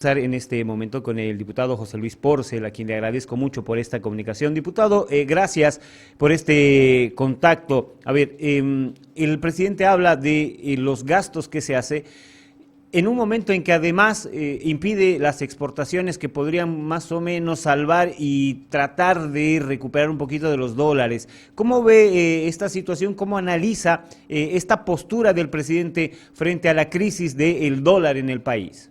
En este momento con el diputado José Luis Porcel, a quien le agradezco mucho por esta comunicación. Diputado, gracias por este contacto. A ver, el presidente habla de los gastos que se hace en un momento en que además impide las exportaciones que podrían más o menos salvar y tratar de recuperar un poquito de los dólares. ¿Cómo ve esta situación? ¿Cómo analiza esta postura del presidente frente a la crisis del dólar en el país?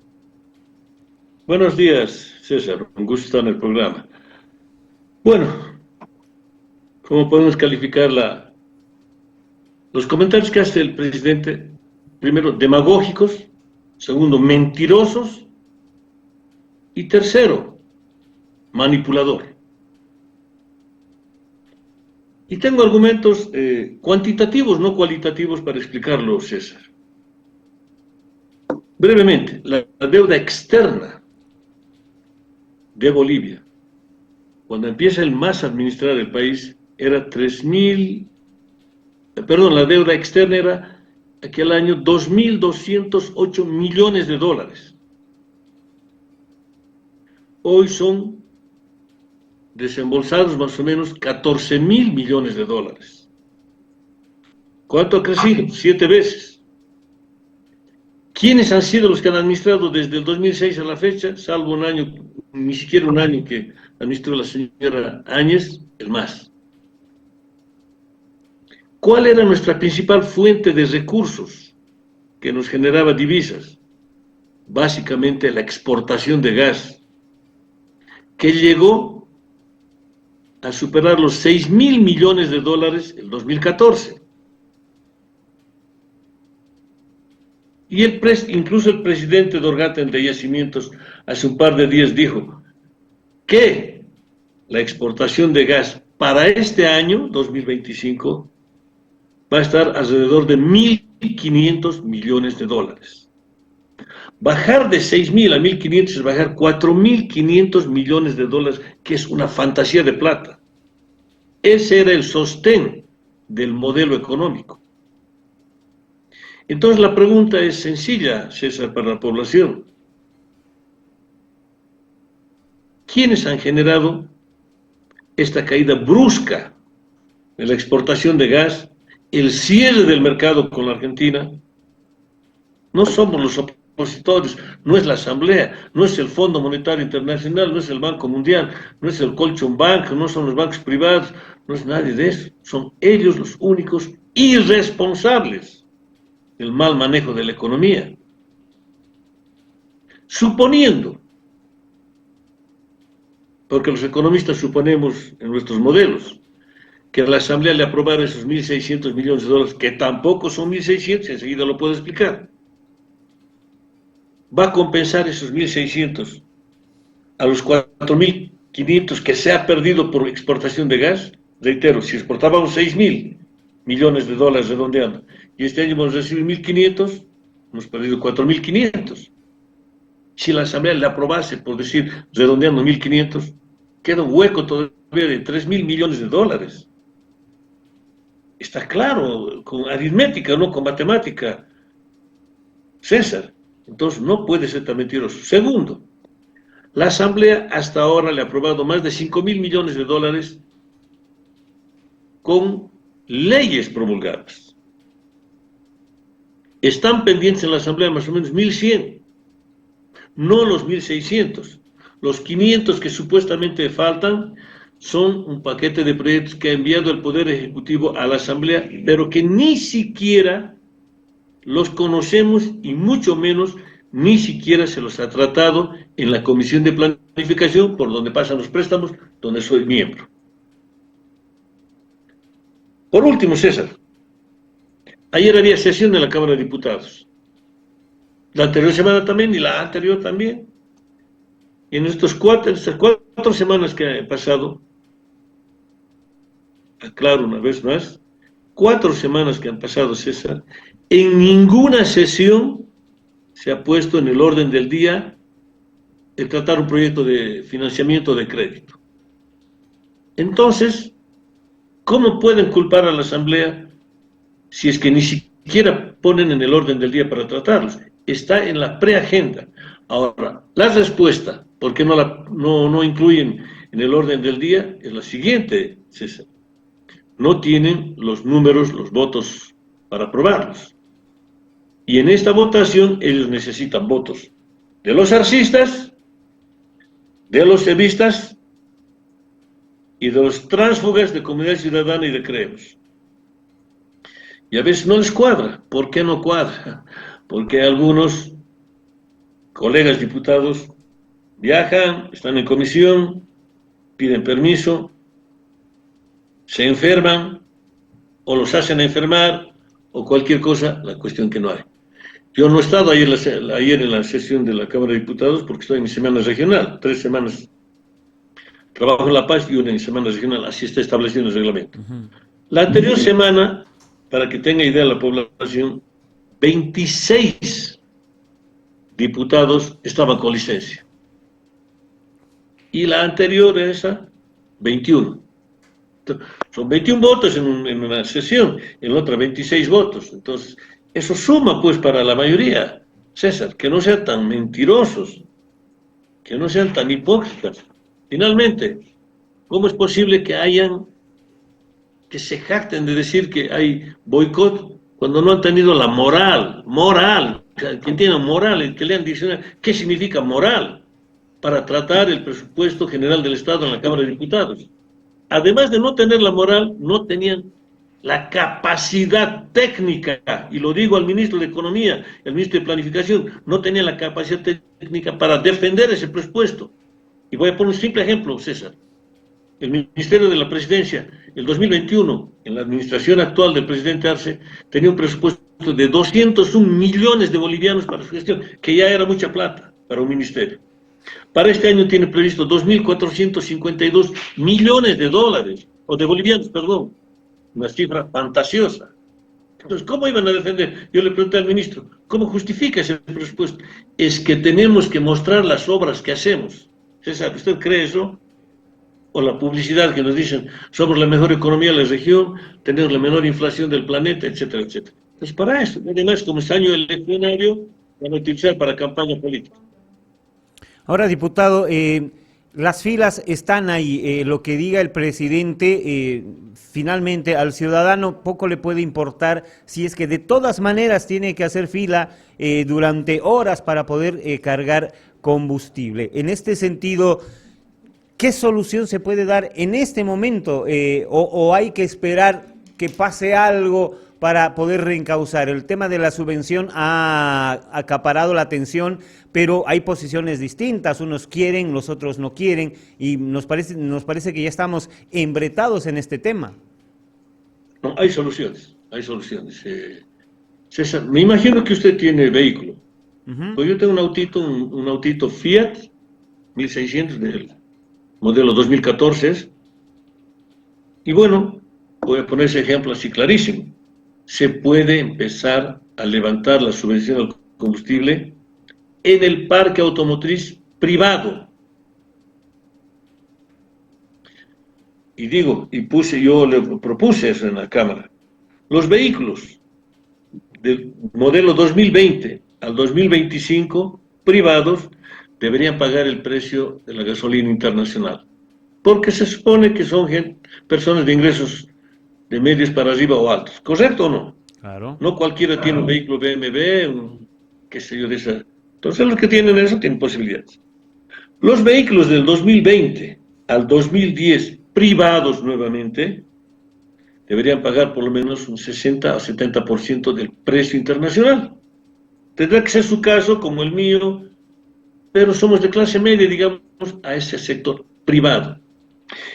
Buenos días, César. Un gusto estar en el programa. Bueno, ¿cómo podemos calificar los comentarios que hace el presidente? Primero, demagógicos. Segundo, mentirosos. Y tercero, manipulador. Y tengo argumentos cuantitativos, no cualitativos, para explicarlo, César. Brevemente, la deuda externa de Bolivia, cuando empieza el MAS a administrar el país, era la deuda externa era aquel año 2.208 millones de dólares. Hoy son desembolsados más o menos 14.000 millones de dólares. ¿Cuánto ha crecido? 7 veces. ¿Quiénes han sido los que han administrado desde el 2006 a la fecha, salvo un año, ni siquiera un año que administró la señora Áñez? El MAS. ¿Cuál era nuestra principal fuente de recursos que nos generaba divisas? Básicamente la exportación de gas, que llegó a superar los 6.000 millones de dólares en 2014. Y incluso el presidente Dorgata en Yacimientos hace un par de días dijo que la exportación de gas para este año, 2025, va a estar alrededor de 1.500 millones de dólares. Bajar de 6.000 a 1.500 es bajar 4.500 millones de dólares, que es una fantasía de plata. Ese era el sostén del modelo económico. Entonces la pregunta es sencilla, César, para la población. ¿Quiénes han generado esta caída brusca de la exportación de gas, el cierre del mercado con la Argentina? No somos los opositores, no es la Asamblea, no es el Fondo Monetario Internacional, no es el Banco Mundial, no es el Colchón Bank, no son los bancos privados, no es nadie de eso. Son ellos los únicos irresponsables del mal manejo de la economía. Suponiendo, porque los economistas suponemos en nuestros modelos, que a la Asamblea le aprobara esos 1.600 millones de dólares, que tampoco son 1.600, enseguida lo puedo explicar. Va a compensar esos 1.600 a los 4.500 que se ha perdido por exportación de gas. Reitero, si exportábamos 6.000 millones de dólares redondeando, y este año vamos a recibir 1.500, hemos perdido 4.500. Si la Asamblea le aprobase, por decir, redondeando 1.500, queda un hueco todavía de 3.000 millones de dólares. Está claro, con aritmética, no con matemática, César. Entonces no puede ser tan mentiroso. Segundo, la Asamblea hasta ahora le ha aprobado más de 5.000 millones de dólares con leyes promulgadas. Están pendientes en la Asamblea más o menos 1.100, no los 1.600. Los 500 que supuestamente faltan son un paquete de proyectos que ha enviado el Poder Ejecutivo a la Asamblea, pero que ni siquiera los conocemos y mucho menos ni siquiera se los ha tratado en la Comisión de Planificación, por donde pasan los préstamos, donde soy miembro. Por último, César, ayer había sesión de la Cámara de Diputados, la anterior semana también y la anterior también. Y en estas cuatro semanas que han pasado, aclaro una vez más, 4 semanas que han pasado, César, en ninguna sesión se ha puesto en el orden del día el tratar un proyecto de financiamiento de crédito. Entonces, ¿cómo pueden culpar a la Asamblea si es que ni siquiera ponen en el orden del día para tratarlos? Está en la preagenda. Ahora, la respuesta, ¿por qué no incluyen en el orden del día? Es la siguiente, César. No tienen los números, los votos para aprobarlos. Y en esta votación ellos necesitan votos de los arcistas, de los sevistas y de los tránsfugas de Comunidad Ciudadana y de Creemos. Y a veces no les cuadra. ¿Por qué no cuadra? Porque algunos colegas diputados viajan, están en comisión, piden permiso, se enferman o los hacen enfermar o cualquier cosa, la cuestión que no hay. Yo no he estado ayer en la sesión de la Cámara de Diputados porque estoy en mi semana regional, 3 semanas trabajo en La Paz y una en semana regional, así está establecido el reglamento. La anterior semana, para que tenga idea la población, 26 diputados estaban con licencia. Y la anterior a esa, 21. Son 21 votos en una sesión, en la otra 26 votos. Entonces, eso suma pues para la mayoría, César, que no sean tan mentirosos, que no sean tan hipócritas. Finalmente, ¿cómo es posible que se jacten de decir que hay boicot cuando no han tenido la moral, quien tiene moral, el que lean diccionario, ¿qué significa moral? Para tratar el presupuesto general del Estado en la Cámara de Diputados. Además de no tener la moral, no tenían la capacidad técnica, y lo digo al ministro de Economía, al ministro de Planificación, no tenían la capacidad técnica para defender ese presupuesto. Y voy a poner un simple ejemplo, César. El Ministerio de la Presidencia, el 2021, en la administración actual del presidente Arce, tenía un presupuesto de 201 millones de bolivianos para su gestión, que ya era mucha plata para un ministerio. Para este año tiene previsto 2.452 millones de dólares, o de bolivianos, perdón, una cifra fantasiosa. Entonces, ¿cómo iban a defender? Yo le pregunté al ministro, ¿cómo justifica ese presupuesto? Es que tenemos que mostrar las obras que hacemos. César, ¿usted cree eso? O la publicidad que nos dicen, somos la mejor economía de la región, tenemos la menor inflación del planeta, etcétera, etcétera. Entonces, para eso, además, como es año eleccionario, van a utilizar para campaña política. Ahora, diputado, las filas están ahí. Lo que diga el presidente, finalmente al ciudadano poco le puede importar si es que de todas maneras tiene que hacer fila durante horas para poder cargar combustible. En este sentido, ¿qué solución se puede dar en este momento? ¿O hay que esperar que pase algo para poder reencauzar? El tema de la subvención ha acaparado la atención, pero hay posiciones distintas, unos quieren, los otros no quieren, y nos parece que ya estamos embretados en este tema. No, hay soluciones, hay soluciones. César, me imagino que usted tiene vehículo. Pues yo tengo un autito Fiat 1600 del modelo 2014, y bueno, voy a poner ese ejemplo así clarísimo. Se puede empezar a levantar la subvención al combustible en el parque automotriz privado. Y yo le propuse eso en la Cámara. Los vehículos del modelo 2020 al 2025 privados deberían pagar el precio de la gasolina internacional, porque se supone que son personas de ingresos de medios para arriba o altos, ¿correcto o no? Claro. No cualquiera tiene un vehículo BMW, qué sé yo, de esa. Entonces los que tienen eso tienen posibilidades. Los vehículos del 2020 al 2010, privados nuevamente, deberían pagar por lo menos un 60 o 70% del precio internacional. Tendrá que ser su caso, como el mío, pero somos de clase media, digamos, a ese sector privado.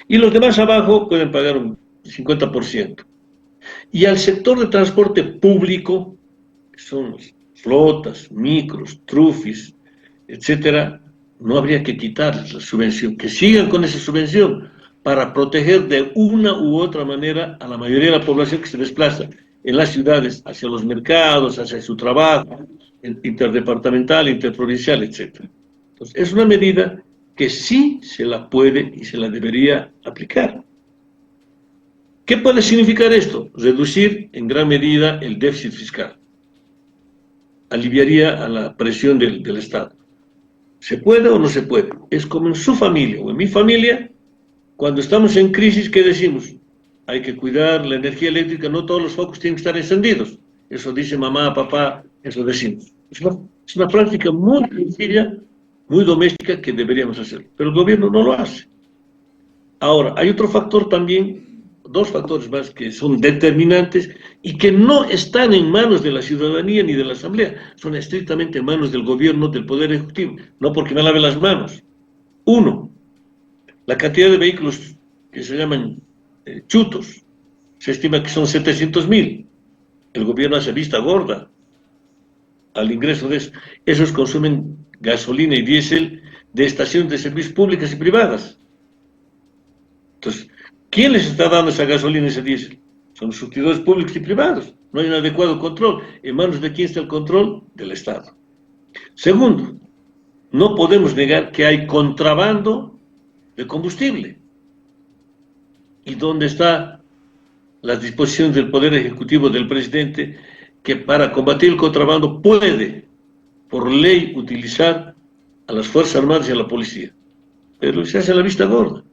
Y los demás abajo pueden pagar un 50%. Y al sector de transporte público, que son flotas, micros, trufis, etcétera, no habría que quitarles la subvención, que sigan con esa subvención para proteger de una u otra manera a la mayoría de la población que se desplaza en las ciudades hacia los mercados, hacia su trabajo, interdepartamental, interprovincial, etcétera. Entonces, es una medida que sí se la puede y se la debería aplicar. ¿Qué puede significar esto? Reducir en gran medida el déficit fiscal. Aliviaría a la presión del Estado. ¿Se puede o no se puede? Es como en su familia o en mi familia, cuando estamos en crisis, ¿qué decimos? Hay que cuidar la energía eléctrica, no todos los focos tienen que estar encendidos. Eso dice mamá, papá, eso decimos. Es una práctica muy sencilla, muy doméstica que deberíamos hacer, pero el gobierno no lo hace. Ahora, hay otro factor también, dos factores más que son determinantes y que no están en manos de la ciudadanía ni de la Asamblea, son estrictamente en manos del gobierno, del Poder Ejecutivo, no porque me lave las manos. Uno, la cantidad de vehículos que se llaman chutos, se estima que son 700.000. El gobierno hace vista gorda al ingreso de eso. Esos consumen gasolina y diésel de estaciones de servicios públicas y privadas. Entonces, ¿quién les está dando esa gasolina y ese diésel? Son los surtidores públicos y privados. No hay un adecuado control. ¿En manos de quién está el control? Del Estado. Segundo, no podemos negar que hay contrabando de combustible. ¿Y dónde están las disposiciones del Poder Ejecutivo del presidente que para combatir el contrabando puede, por ley, utilizar a las Fuerzas Armadas y a la policía? Pero se hace la vista gorda.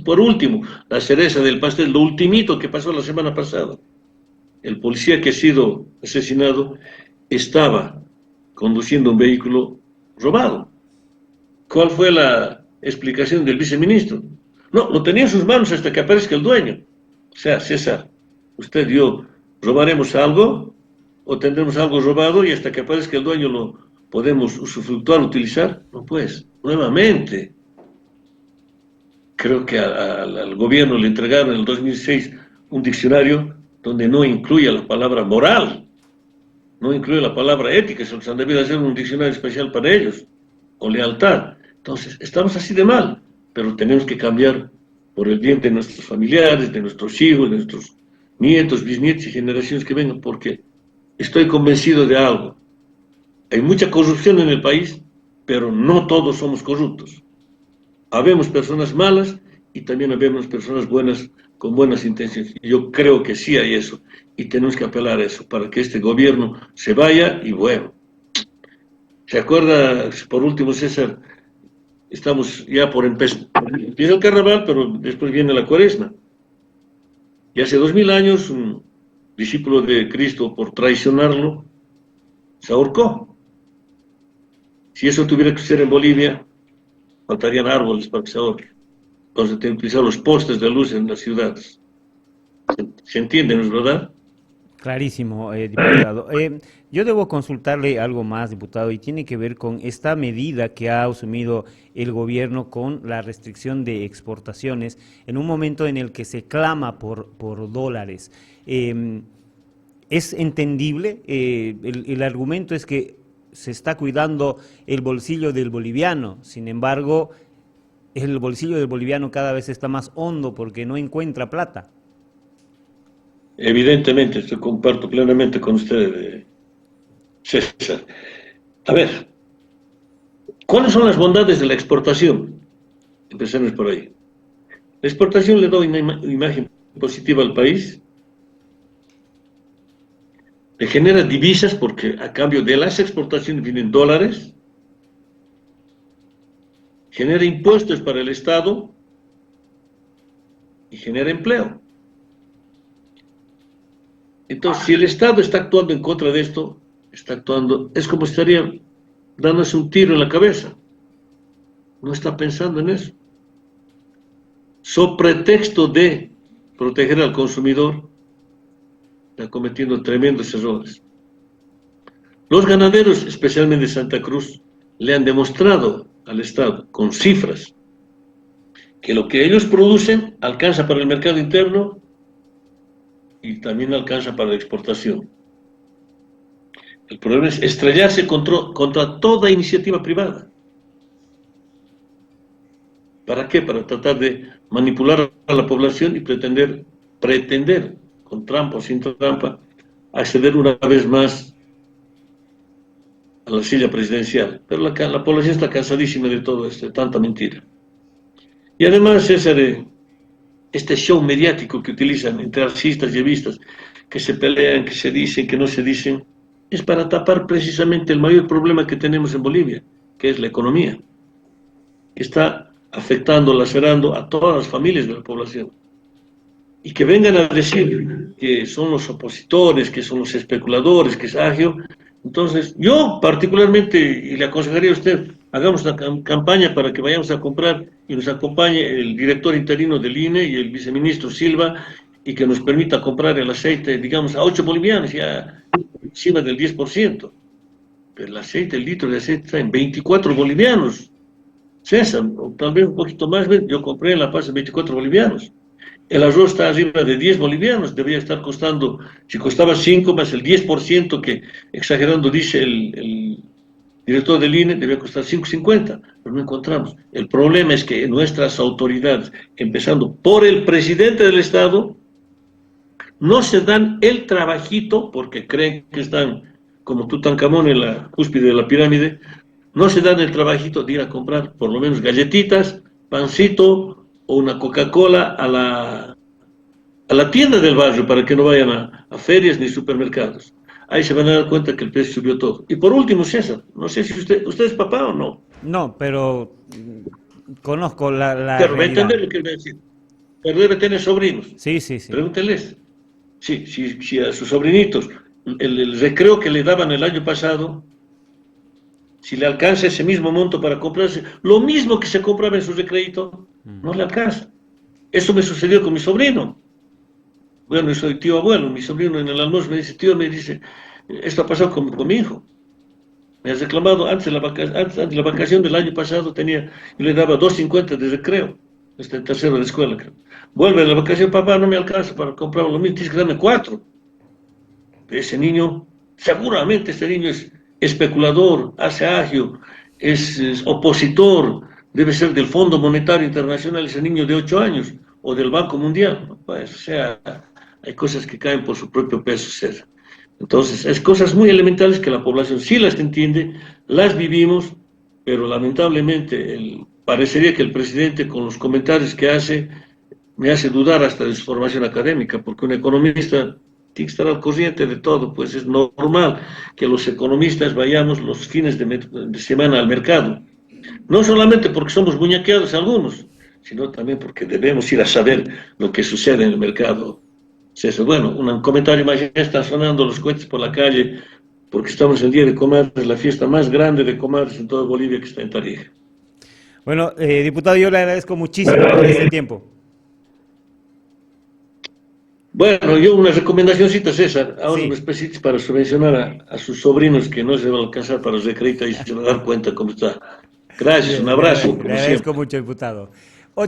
Por último, la cereza del pastel, lo ultimito que pasó la semana pasada. El policía que ha sido asesinado estaba conduciendo un vehículo robado. ¿Cuál fue la explicación del viceministro? No, lo tenía en sus manos hasta que aparezca el dueño. O sea, César, usted y yo, ¿robaremos algo o tendremos algo robado y hasta que aparezca el dueño lo podemos usufructuar, utilizar? No, pues, nuevamente. Creo que al gobierno le entregaron en el 2006 un diccionario donde no incluye la palabra moral, no incluye la palabra ética, se han debido hacer un diccionario especial para ellos, o lealtad. Entonces, estamos así de mal, pero tenemos que cambiar por el bien de nuestros familiares, de nuestros hijos, de nuestros nietos, bisnietos y generaciones que vengan, porque estoy convencido de algo. Hay mucha corrupción en el país, pero no todos somos corruptos. Habemos personas malas y también habemos personas buenas con buenas intenciones. Y yo creo que sí hay eso y tenemos que apelar a eso para que este gobierno se vaya y bueno. ¿Se acuerda, por último, César? Estamos ya por empezar. Empieza el carnaval, pero después viene la cuaresma. Y hace 2000 años, un discípulo de Cristo, por traicionarlo, se ahorcó. Si eso tuviera que ser en Bolivia, faltarían árboles para que se ahorque. Entonces tienen que utilizar los postes de luz en las ciudades. ¿Se entiende, no es verdad? Clarísimo, diputado. Yo debo consultarle algo más, diputado, y tiene que ver con esta medida que ha asumido el gobierno con la restricción de exportaciones en un momento en el que se clama por dólares. ¿Es entendible? El argumento es que se está cuidando el bolsillo del boliviano, sin embargo, el bolsillo del boliviano cada vez está más hondo porque no encuentra plata. Evidentemente, estoy comparto plenamente con usted, César. A ver, ¿cuáles son las bondades de la exportación? Empecemos por ahí. La exportación le da una imagen positiva al país, le genera divisas porque a cambio de las exportaciones vienen dólares, genera impuestos para el Estado y genera empleo. Entonces, si el Estado está actuando en contra de esto, está actuando, es como estaría dándose un tiro en la cabeza. No está pensando en eso. So pretexto de proteger al consumidor, está cometiendo tremendos errores. Los ganaderos, especialmente de Santa Cruz, le han demostrado al Estado, con cifras, que lo que ellos producen alcanza para el mercado interno y también alcanza para la exportación. El problema es estrellarse contra toda iniciativa privada. ¿Para qué? Para tratar de manipular a la población y pretender, con trampa o sin trampa, acceder una vez más a la silla presidencial. Pero la población está cansadísima de todo esto, de tanta mentira. Y además, César, este show mediático que utilizan entre artistas y evistas, que se pelean, que se dicen, que no se dicen, es para tapar precisamente el mayor problema que tenemos en Bolivia, que es la economía, que está afectando, lacerando a todas las familias de la población. Y que vengan a decir que son los opositores, que son los especuladores, que es agio. Entonces, yo particularmente, y le aconsejaría a usted, hagamos una campaña para que vayamos a comprar y nos acompañe el director interino del INE y el viceministro Silva, y que nos permita comprar el aceite, digamos, a 8 bolivianos, ya encima del 10%. Pero el aceite, el litro de aceite está en 24 bolivianos. César, o tal vez un poquito más, yo compré en La Paz en 24 bolivianos. El arroz está arriba de 10 bolivianos, debería estar costando, si costaba 5 más el 10% que, exagerando, dice el director del INE, debería costar 5.50, pero no encontramos. El problema es que nuestras autoridades, empezando por el presidente del Estado, no se dan el trabajito, porque creen que están como Tutankamón en la cúspide de la pirámide, no se dan el trabajito de ir a comprar por lo menos galletitas, pancito o una Coca-Cola a la tienda del barrio para que no vayan a ferias ni supermercados. Ahí se van a dar cuenta que el precio subió todo. Y por último, César, no sé si usted es papá o no. No, pero conozco la Pero va a realidad. entender lo que voy a decir. Pero debe tener sobrinos. Sí, sí, sí. Pregúnteles. Sí, si a sus sobrinitos el recreo que le daban el año pasado, si le alcanza ese mismo monto para comprarse, lo mismo que se compraba en su recreito, no le alcanza. Eso me sucedió con mi sobrino. Bueno, yo soy tío abuelo, mi sobrino en el almuerzo me dice, tío, me dice, esto ha pasado con mi hijo. Me has reclamado antes de la vacación del año pasado, yo le daba 2.50 de recreo, en tercero de escuela, creo. Vuelve la vacación, papá, no me alcanza para comprar lo mismo, tienes que darme 4. Ese niño, seguramente este niño es especulador, hace agio, es opositor, debe ser del Fondo Monetario Internacional, ese niño de 8 años, o del Banco Mundial. Pues, o sea, hay cosas que caen por su propio peso, César. Entonces, es cosas muy elementales que la población sí las entiende, las vivimos, pero lamentablemente parecería que el presidente con los comentarios que hace me hace dudar hasta de su formación académica, porque un economista tiene que estar al corriente de todo, pues es normal que los economistas vayamos los fines de semana al mercado, no solamente porque somos muñequeados algunos, sino también porque debemos ir a saber lo que sucede en el mercado. Bueno, un comentario más, ya están sonando los cohetes por la calle, porque estamos en el Día de Comadres, la fiesta más grande de comadres en toda Bolivia, que está en Tarija. Bueno, diputado, yo le agradezco muchísimo por este tiempo. Bueno, yo una recomendacióncita, César, ahora Sí. un especie para subvencionar a sus sobrinos que no se van a alcanzar para los recreitos y se van a dar cuenta cómo está. Gracias, un abrazo, Le como agradezco siempre. mucho, diputado.